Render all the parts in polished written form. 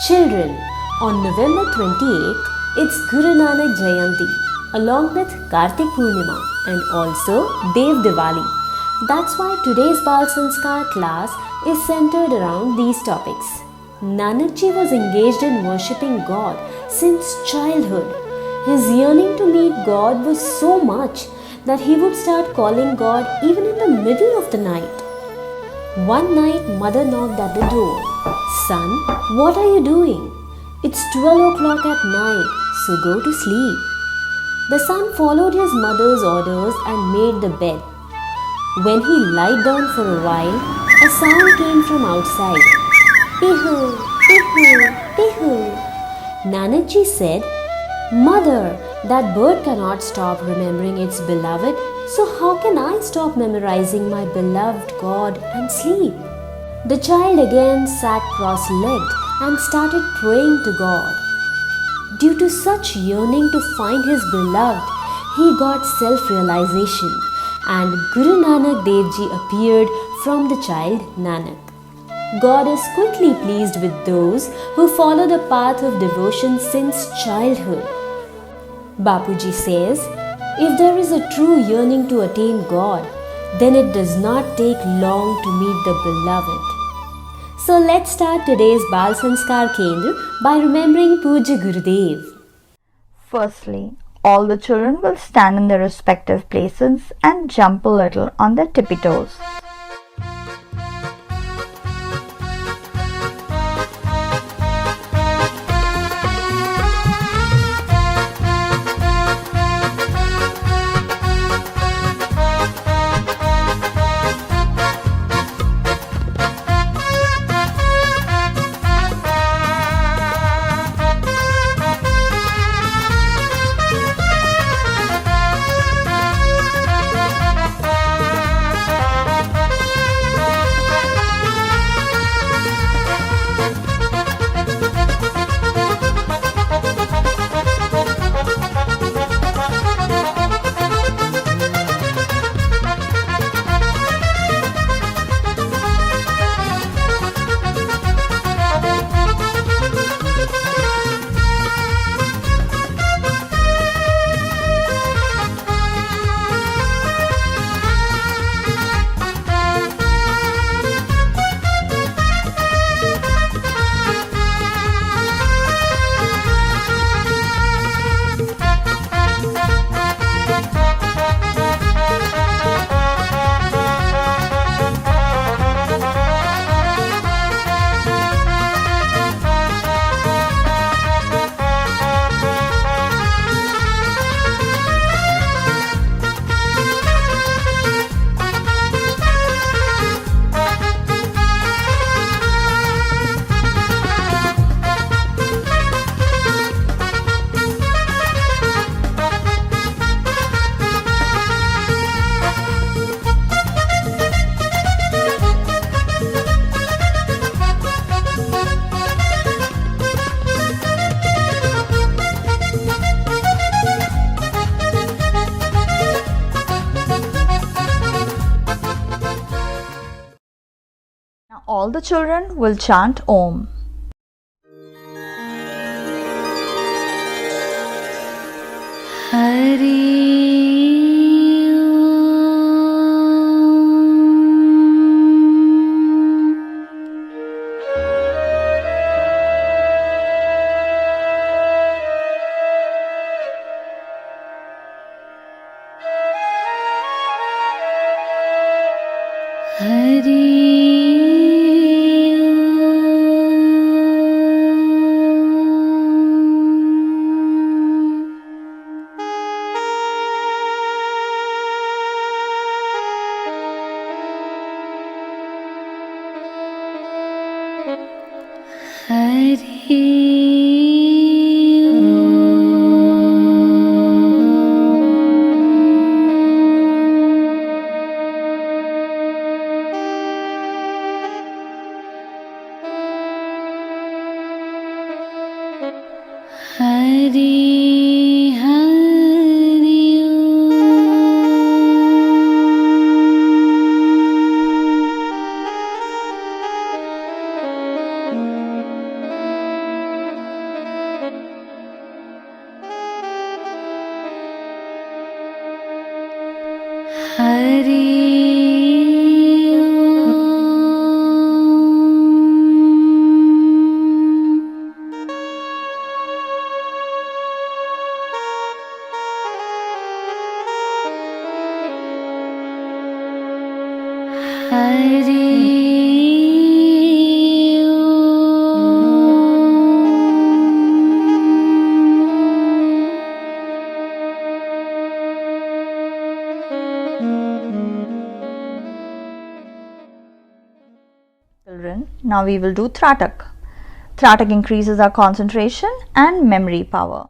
Children, on November 28th, it's Guru Nanak Jayanti, along with Kartik Purnima and also Devdiwali. That's why today's Balsanskar class is centered around these topics. Nanak Ji was engaged in worshipping God since childhood. His yearning to meet God was so much that he would start calling God even in the middle of the night. One night, mother knocked at the door. "Son, what are you doing? It's 12 o'clock at night, so go to sleep." The son followed his mother's orders and made the bed. When he lied down for a while, a sound came from outside. "Pihu, pihu, pihu." Nanak Ji said, "Mother, that bird cannot stop remembering its beloved, so how can I stop memorizing my beloved God and sleep?" The child again sat cross-legged and started praying to God. Due to such yearning to find his beloved, he got self-realization and Guru Nanak Dev Ji appeared from the child Nanak. God is quickly pleased with those who follow the path of devotion since childhood. Bapuji says, if there is a true yearning to attain God, then it does not take long to meet the beloved. So let's start today's Balsanskar by remembering Puja Gurudev. Firstly, all the children will stand in their respective places and jump a little on their tippy toes. Now all the children will chant Om. Children, now we will do TRATAK. TRATAK increases our concentration and memory power.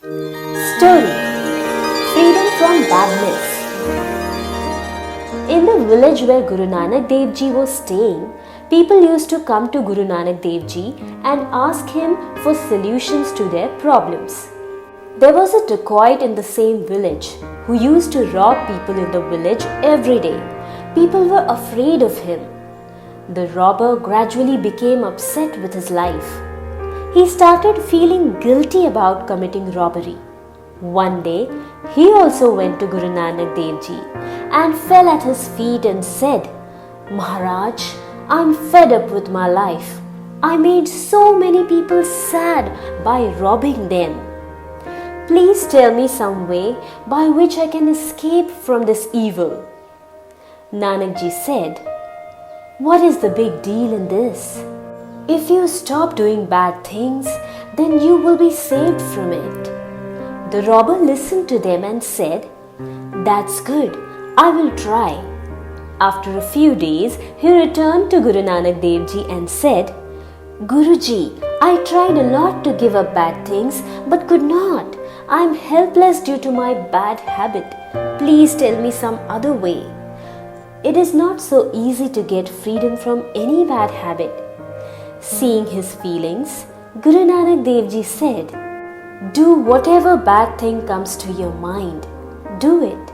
Story: Freedom from Badness. In the village where Guru Nanak Dev Ji was staying, people used to come to Guru Nanak Dev Ji and ask him for solutions to their problems. There was a dacoit in the same village who used to rob people in the village every day. People were afraid of him. The robber gradually became upset with his life. He started feeling guilty about committing robbery. One day, he also went to Guru Nanak Dev Ji and fell at his feet and said, "Maharaj, I'm fed up with my life. I made so many people sad by robbing them. Please tell me some way by which I can escape from this evil." Nanak Ji said, "What is the big deal in this? If you stop doing bad things, then you will be saved from it." The robber listened to them and said, "That's good, I will try." After a few days, he returned to Guru Nanak Dev Ji and said, "Guruji, I tried a lot to give up bad things but could not. I am helpless due to my bad habit. Please tell me some other way." It is not so easy to get freedom from any bad habit. Seeing his feelings, Guru Nanak Dev Ji said, "Do whatever bad thing comes to your mind. Do it,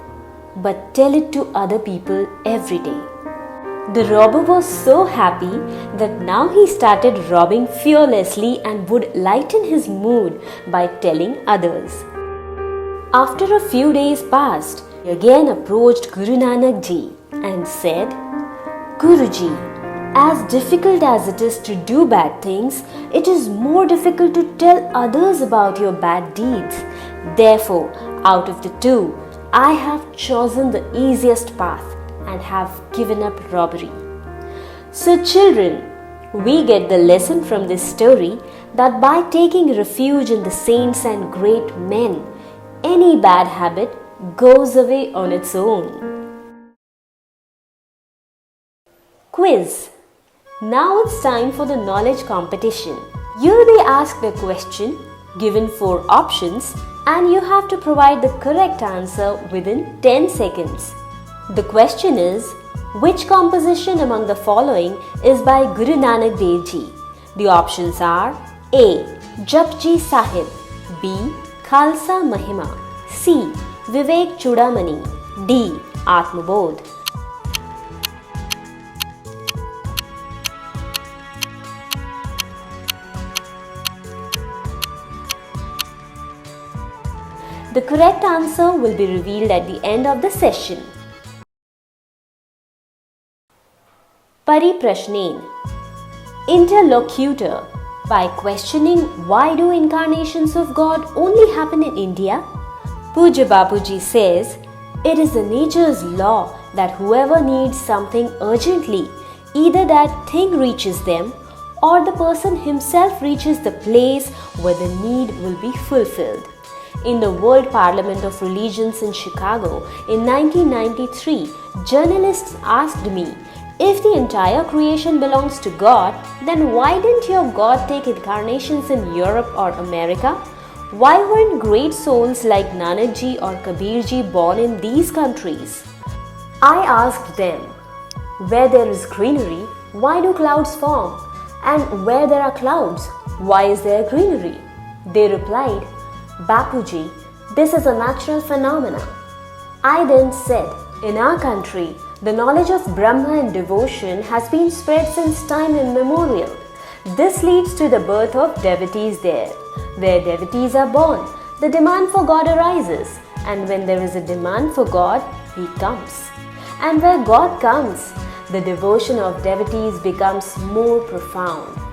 but tell it to other people every day." The robber was so happy that now he started robbing fearlessly and would lighten his mood by telling others. After a few days passed, he again approached Guru Nanak Ji and said, "Guruji, as difficult as it is to do bad things, it is more difficult to tell others about your bad deeds. Therefore, out of the two, I have chosen the easiest path and have given up robbery." So children, we get the lesson from this story that by taking refuge in the saints and great men, any bad habit goes away on its own. Quiz. Now it's time for the knowledge competition. You'll be asked a question, given 4 options, and you have to provide the correct answer within 10 seconds. The question is, which composition among the following is by Guru Nanak Dev Ji? The options are A. Japji Sahib, B. Khalsa Mahima, C. Vivek Chudamani, D. Atmabodh. The correct answer will be revealed at the end of the session. Pariprashnen. Interlocutor. By questioning why do incarnations of God only happen in India? Puja Bapuji says, "It is the nature's law that whoever needs something urgently, either that thing reaches them or the person himself reaches the place where the need will be fulfilled." In the World Parliament of Religions in Chicago in 1993, journalists asked me, "If the entire creation belongs to God, then why didn't your God take incarnations in Europe or America? Why weren't great souls like Nanak Ji or Kabir Ji born in these countries?" I asked them, "Where there is greenery, why do clouds form? And where there are clouds, why is there greenery?" They replied, "Bapuji, this is a natural phenomena." I then said, "In our country, the knowledge of Brahma and devotion has been spread since time immemorial. This leads to the birth of devotees there. Where devotees are born, the demand for God arises, and when there is a demand for God, He comes. And where God comes, the devotion of devotees becomes more profound.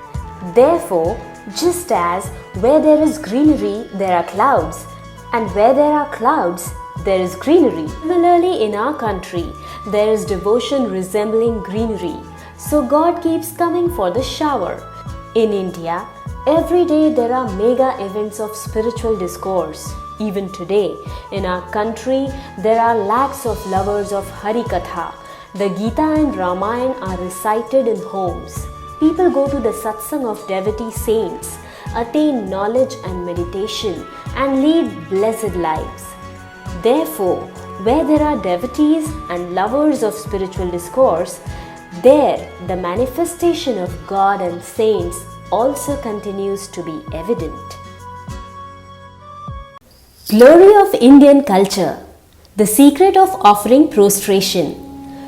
Therefore, just as where there is greenery, there are clouds, and where there are clouds, there is greenery. Similarly, in our country, there is devotion resembling greenery, so God keeps coming for the shower. In India, every day there are mega events of spiritual discourse. Even today, in our country, there are lakhs of lovers of Hari Katha. The Gita and Ramayana are recited in homes. People go to the satsang of devotee saints. attain knowledge and meditation, and lead blessed lives. Therefore, where there are devotees and lovers of spiritual discourse, there the manifestation of God and saints also continues to be evident. Glory of Indian culture. The secret of offering prostration.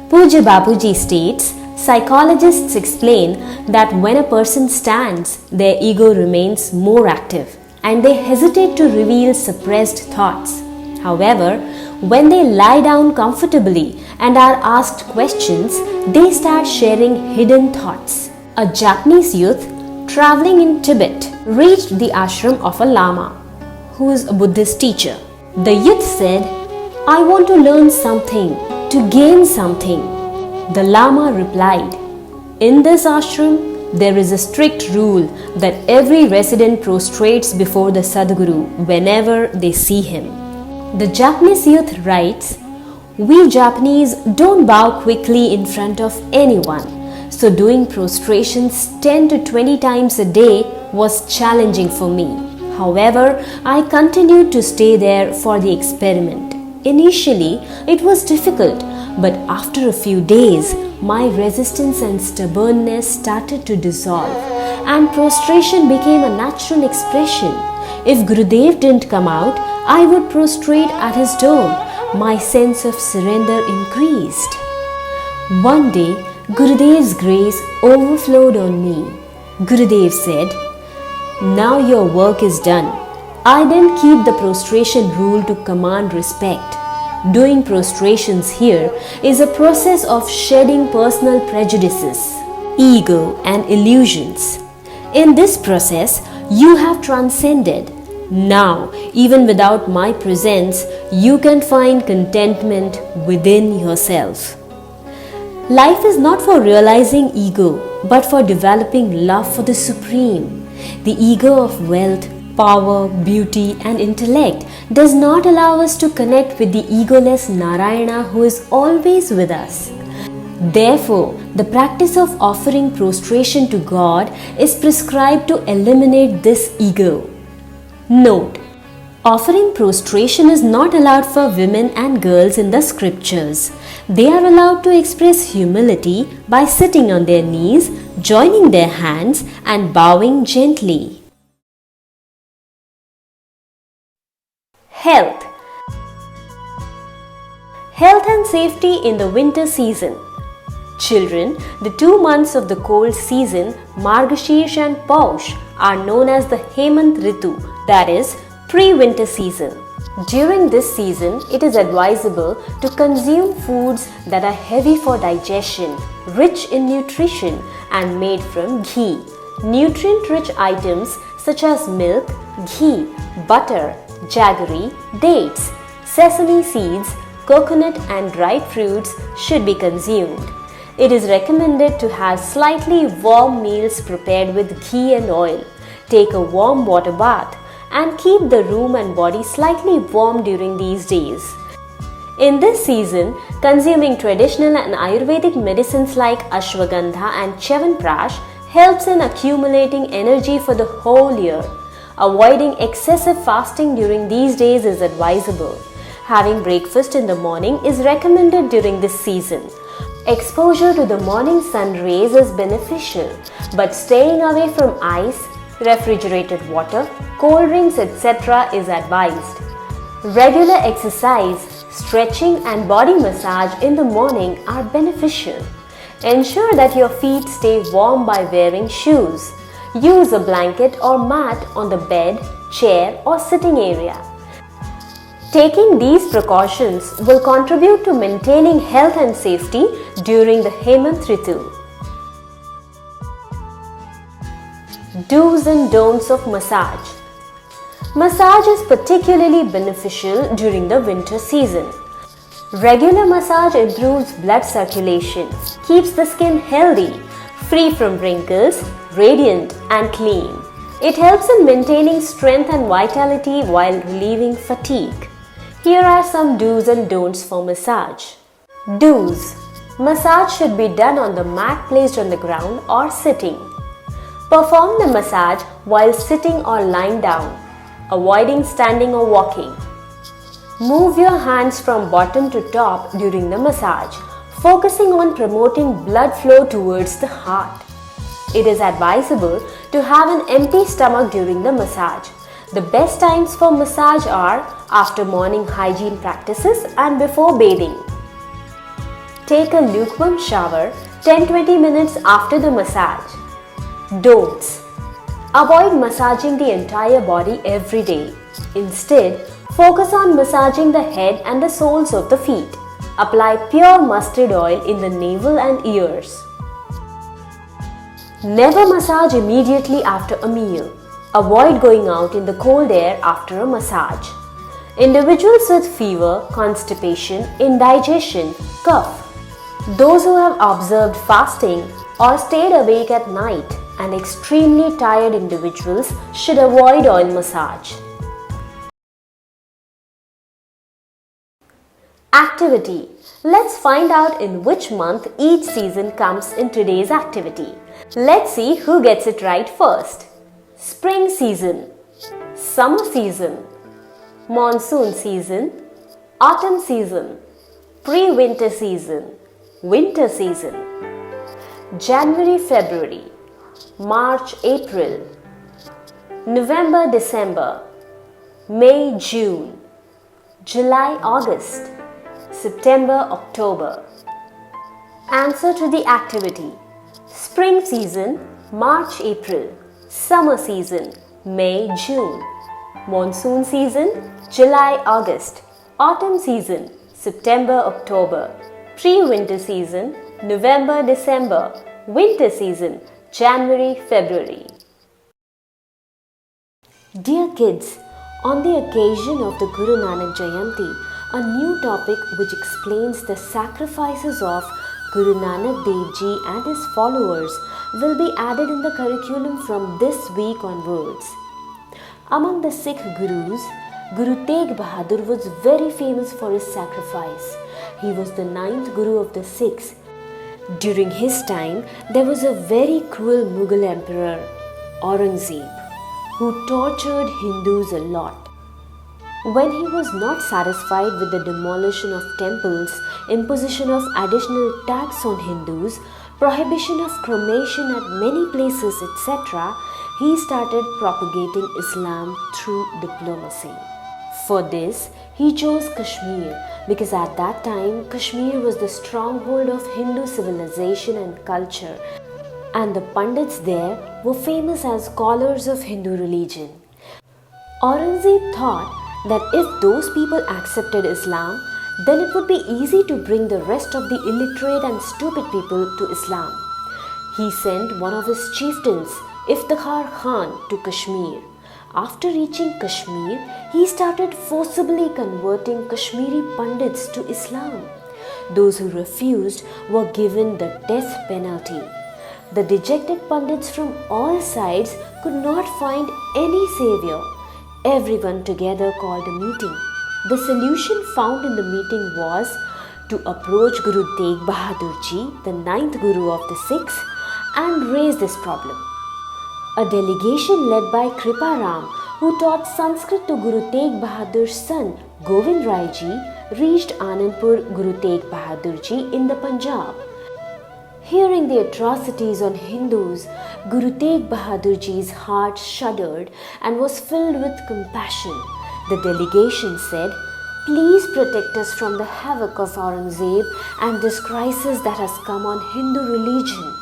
Pujya Bapuji states, psychologists explain that when a person stands, their ego remains more active and they hesitate to reveal suppressed thoughts. However, when they lie down comfortably and are asked questions, they start sharing hidden thoughts. A Japanese youth traveling in Tibet reached the ashram of a Lama, who is a Buddhist teacher. The youth said, "I want to learn something, to gain something." The Lama replied, "In this ashram, there is a strict rule that every resident prostrates before the Sadguru whenever they see him." The Japanese youth writes, "We Japanese don't bow quickly in front of anyone, so doing prostrations 10 to 20 times a day was challenging for me. However, I continued to stay there for the experiment. Initially, it was difficult, but after a few days, my resistance and stubbornness started to dissolve, and prostration became a natural expression. If Gurudev didn't come out, I would prostrate at his door. My sense of surrender increased." One day, Gurudev's grace overflowed on me. Gurudev said, "Now your work is done. I didn't keep the prostration rule to command respect. Doing prostrations here is a process of shedding personal prejudices, ego, and illusions. In this process, you have transcended. Now, even without my presence, you can find contentment within yourself." Life is not for realizing ego, but for developing love for the Supreme. The ego of wealth, power, beauty, and intellect does not allow us to connect with the egoless Narayana who is always with us. Therefore, the practice of offering prostration to God is prescribed to eliminate this ego. Note: offering prostration is not allowed for women and girls in the scriptures. They are allowed to express humility by sitting on their knees, joining their hands, and bowing gently. Health. Health and safety in the winter season. Children, the 2 months of the cold season, Margashirsha and Paush, are known as the Hemant Ritu, that is, pre-winter season. During this season, it is advisable to consume foods that are heavy for digestion, rich in nutrition, and made from ghee. Nutrient-rich items such as milk, ghee, butter, jaggery, dates, sesame seeds, coconut, and dried fruits should be consumed. It is recommended to have slightly warm meals prepared with ghee and oil. Take a warm water bath and keep the room and body slightly warm during these days. In this season, consuming traditional and Ayurvedic medicines like ashwagandha and chyawanprash helps in accumulating energy for the whole year. Avoiding excessive fasting during these days is advisable. Having breakfast in the morning is recommended during this season. Exposure to the morning sun rays is beneficial, but staying away from ice, refrigerated water, cold drinks, etc. is advised. Regular exercise, stretching, and body massage in the morning are beneficial. Ensure that your feet stay warm by wearing shoes. Use a blanket or mat on the bed, chair, or sitting area. Taking these precautions will contribute to maintaining health and safety during the Hemant Ritu. Do's and don'ts of massage. Massage is particularly beneficial during the winter season. Regular massage improves blood circulation, keeps the skin healthy, free from wrinkles, radiant, and clean. It helps in maintaining strength and vitality while relieving fatigue. Here are some do's and don'ts for massage. Do's. Massage should be done on the mat placed on the ground or sitting. Perform the massage while sitting or lying down, avoiding standing or walking. Move your hands from bottom to top during the massage, focusing on promoting blood flow towards the heart. It is advisable to have an empty stomach during the massage. The best times for massage are after morning hygiene practices and before bathing. Take a lukewarm shower 10-20 minutes after the massage. Don'ts. Avoid massaging the entire body every day. Instead, focus on massaging the head and the soles of the feet. Apply pure mustard oil in the navel and ears. Never massage immediately after a meal. Avoid going out in the cold air after a massage. Individuals with fever, constipation, indigestion, cough. Those who have observed fasting or stayed awake at night and extremely tired individuals should avoid oil massage. Activity. Let's find out in which month each season comes in today's activity. Let's see who gets it right first. Spring season, summer season, monsoon season, autumn season, pre-winter season, winter season. January, February, March, April, November, December, May, June, July, August, September, October. Answer to the activity. Spring season, March, April. Summer season, May, June. Monsoon season, July, August. Autumn season, September, October. Pre-winter season, November, December. Winter season, January, February. Dear kids, on the occasion of the Guru Nanak Jayanti, a new topic which explains the sacrifices of Guru Nanak Dev Ji and his followers will be added in the curriculum from this week onwards. Among the Sikh Gurus, Guru Tegh Bahadur was very famous for his sacrifice. He was the 9th Guru of the Sikhs. During his time, there was a very cruel Mughal emperor, Aurangzeb, who tortured Hindus a lot. When he was not satisfied with the demolition of temples, imposition of additional tax on Hindus, prohibition of cremation at many places, etc., he started propagating Islam through diplomacy. For this, he chose Kashmir because at that time Kashmir was the stronghold of Hindu civilization and culture, and the Pandits there were famous as scholars of Hindu religion. Aurangzeb thought that if those people accepted Islam, then it would be easy to bring the rest of the illiterate and stupid people to Islam. He sent one of his chieftains, Iftikhar Khan, to Kashmir. After reaching Kashmir, he started forcibly converting Kashmiri Pandits to Islam. Those who refused were given the death penalty. The dejected Pandits from all sides could not find any savior. Everyone together called a meeting. The solution found in the meeting was to approach Guru Tegh Bahadur Ji, the 9th Guru of the Sikhs, and raise this problem. A delegation led by Kripa Ram, who taught Sanskrit to Guru Tegh Bahadur's son Govind Rai Ji, reached Anandpur Guru Tegh Bahadur Ji in the Punjab. Hearing the atrocities on Hindus, Guru Tegh Bahadur Ji's heart shuddered and was filled with compassion. The delegation said, "Please protect us from the havoc of Aurangzeb and this crisis that has come on Hindu religion."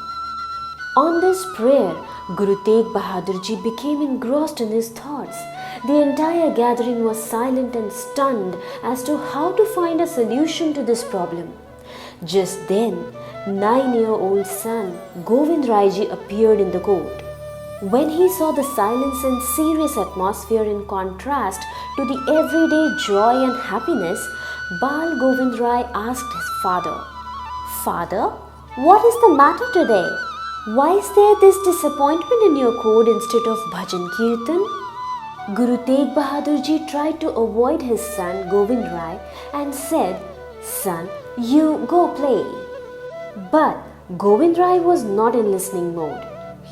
On this prayer, Guru Tegh Bahadur Ji became engrossed in his thoughts. The entire gathering was silent and stunned as to how to find a solution to this problem. Just then, 9-year-old son Govind Rai Ji appeared in the court. When he saw the silence and serious atmosphere in contrast to the everyday joy and happiness, Bal Govind Rai asked his father, "Father, what is the matter today? Why is there this disappointment in your court instead of bhajan kirtan?" Guru Tegh Bahadur Ji tried to avoid his son Govind Rai and said, "Son, you go play." But Govind Rai was not in listening mode.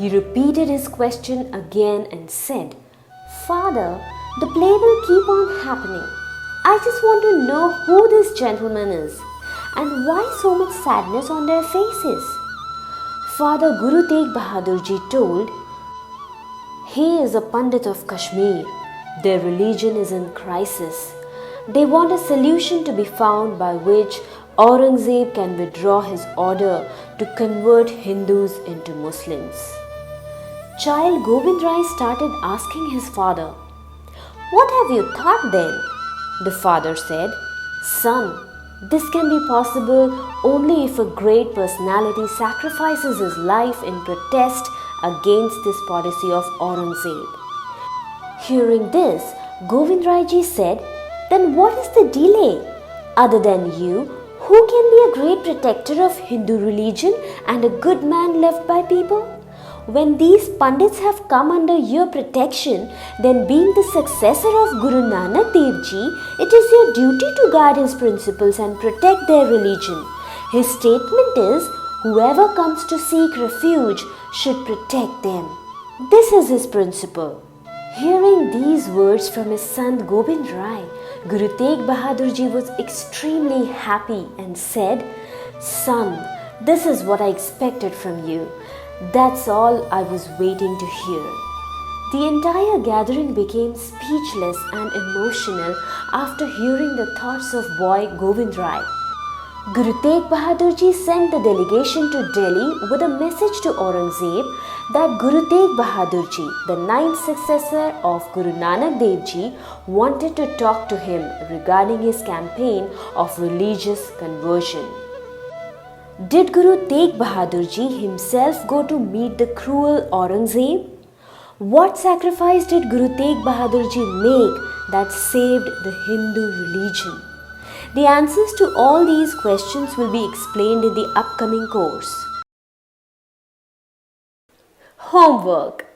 He repeated his question again and said, "Father, the play will keep on happening. I just want to know who this gentleman is and why so much sadness on their faces." Father Guru Tegh Bahadur Ji told, "He is a Pandit of Kashmir. Their religion is in crisis. They want a solution to be found by which Aurangzeb can withdraw his order to convert Hindus into Muslims." Child Govind Rai started asking his father, "What have you thought then?" The father said, "Son, this can be possible only if a great personality sacrifices his life in protest against this policy of Aurangzeb." Hearing this, Govind Rai Ji said, "Then what is the delay? Other than you, who can be a great protector of Hindu religion and a good man loved by people? When these Pandits have come under your protection, then being the successor of Guru Nanak Dev Ji, it is your duty to guard his principles and protect their religion. His statement is, whoever comes to seek refuge should protect them. This is his principle." Hearing these words from his son Gobind Rai, Guru Tegh Bahadur Ji was extremely happy and said, "Son, this is what I expected from you. That's all I was waiting to hear." The entire gathering became speechless and emotional after hearing the thoughts of boy Govind Rai. Guru Tegh Bahadur Ji sent the delegation to Delhi with a message to Aurangzeb that Guru Tegh Bahadur Ji, the ninth successor of Guru Nanak Dev Ji, wanted to talk to him regarding his campaign of religious conversion. Did Guru Tegh Bahadur Ji himself go to meet the cruel Aurangzeb? What sacrifice did Guru Tegh Bahadur Ji make that saved the Hindu religion? The answers to all these questions will be explained in the upcoming course. Homework.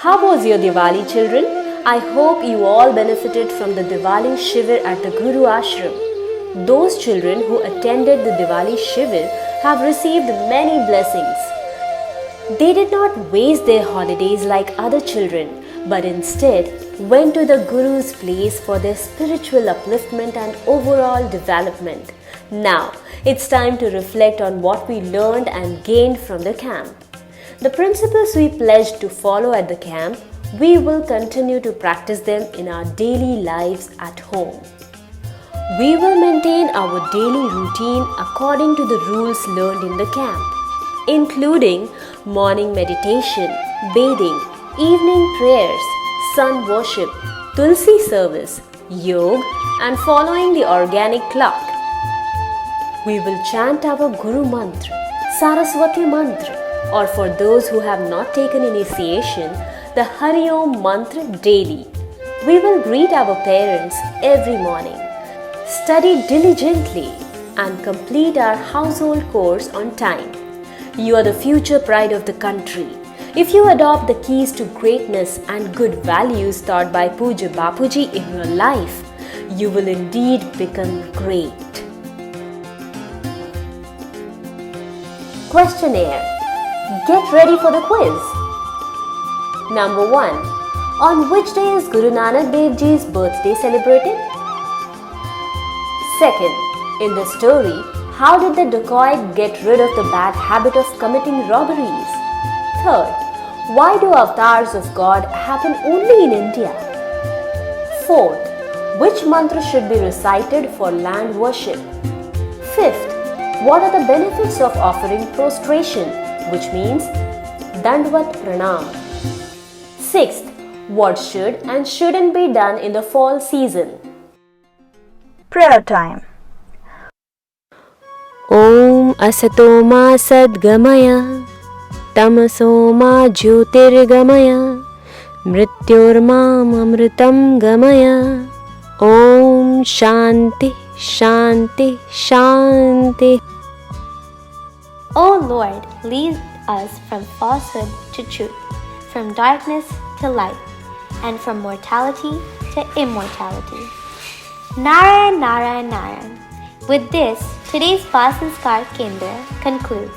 How was your Diwali, children? I hope you all benefited from the Diwali Shivir at the Guru Ashram. Those children who attended the Diwali Shivir have received many blessings. They did not waste their holidays like other children, but instead went to the Guru's place for their spiritual upliftment and overall development. Now, it's time to reflect on what we learned and gained from the camp. The principles we pledged to follow at the camp, we will continue to practice them in our daily lives at home. We will maintain our daily routine according to the rules learned in the camp, including morning meditation, bathing, evening prayers, sun worship, tulsi service, yoga, and following the organic clock. We will chant our Guru Mantra, Saraswati Mantra, or for those who have not taken initiation, the Hari Om Mantra daily. We will greet our parents every morning, study diligently, and complete our household chores on time. You are the future pride of the country. If you adopt the keys to greatness and good values taught by Pujya Bapuji in your life, you will indeed become great. Questionnaire. Get ready for the quiz. Number 1. On which day is Guru Nanak Dev Ji's birthday celebrated? Second, in the story, how did the dacoit get rid of the bad habit of committing robberies? Third, why do avatars of God happen only in India? Fourth, which mantra should be recited for land worship? Fifth, what are the benefits of offering prostration, which means Dandvat Pranam? Sixth, what should and shouldn't be done in the fall season? Prayer time. Om Asato Ma Sadgamaya Tamaso Ma Jyotirgamaya Mrityormam Amritam Gamaya. Om Shanti Shanti Shanti. O Lord, lead us from falsehood to truth, from darkness to light, and from mortality to immortality. Narayan, Narayan, Narayan. With this, today's Balsanskar Kendra concludes.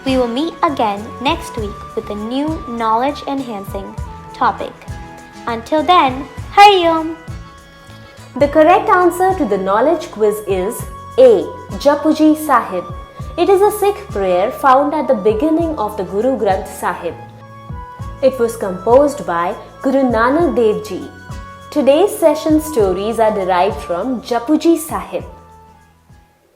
We will meet again next week with a new knowledge enhancing topic. Until then, Hari Om! The correct answer to the knowledge quiz is A. Japuji Sahib. It is a Sikh prayer found at the beginning of the Guru Granth Sahib. It was composed by Guru Nanak Dev Ji. Today's session stories are derived from Japuji Sahib.